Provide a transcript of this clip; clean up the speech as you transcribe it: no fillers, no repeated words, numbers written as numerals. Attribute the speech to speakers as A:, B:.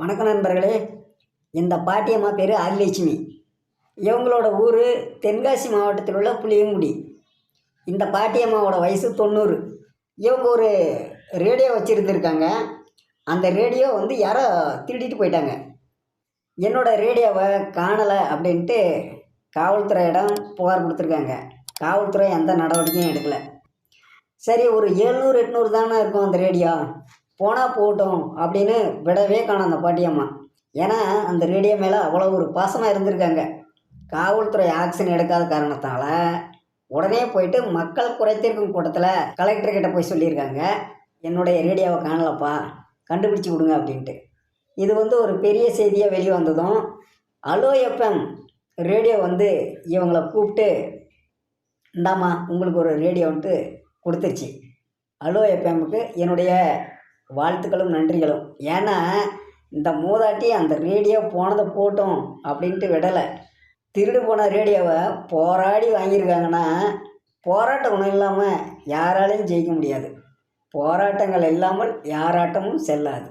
A: வணக்கம் நண்பர்களே. இந்த பாட்டியம்மா பேர் ஆதிலட்சுமி. இவங்களோட ஊர் தென்காசி மாவட்டத்தில் உள்ள புளியங்குடி. இந்த பாட்டியம்மாவோட வயசு 90. இவங்க ஒரு ரேடியோ வச்சுருந்துருக்காங்க. அந்த ரேடியோ யாரோ திருடிட்டு போயிட்டாங்க. என்னோடய ரேடியோவை காணலை அப்படின்ட்டு காவல்துறையிடம் புகார் கொடுத்துருக்காங்க. காவல்துறை எந்த நடவடிக்கையும் எடுக்கலை. சரி, ஒரு 700 800 தானே இருக்கும் அந்த ரேடியோ, போனால் போகட்டும் அப்படின்னு விடவே காணும் அந்த பாட்டியம்மா. ஏன்னா அந்த ரேடியோ மேலே அவ்வளோ ஒரு பாசமாக இருந்திருக்காங்க. காவல்துறை ஆக்ஷன் எடுக்காத காரணத்தால் உடனே போயிட்டு மக்கள் குறைத்தீர்க்கும் கூட்டத்தில் கலெக்டர்கிட்ட போய் சொல்லியிருக்காங்க, என்னுடைய ரேடியோவை காணலப்பா, கண்டுபிடிச்சி கொடுங்க அப்படின்ட்டு. இது ஒரு பெரிய செய்தியாக வெளியே வந்ததும் அலோ எஃப்எம் ரேடியோ இவங்களை கூப்பிட்டு, இந்தாம்மா உங்களுக்கு ஒரு ரேடியோன்ட்டு கொடுத்துருச்சு. அலோ எஃப்எம்முக்கு என்னுடைய வாழ்த்துக்களும் நன்றிகளும். ஏன்னா இந்த மூதாட்டி அந்த ரேடியோ போனதை போட்டோம் அப்படின்ட்டு விடலை. திருடு போன ரேடியோவை போராடி வாங்கியிருக்காங்கன்னா போராட்ட குணம் இல்லாமல் யாராலையும் ஜெயிக்க முடியாது. போராட்டங்கள் இல்லாமல் யாராட்டமும் செல்லாது.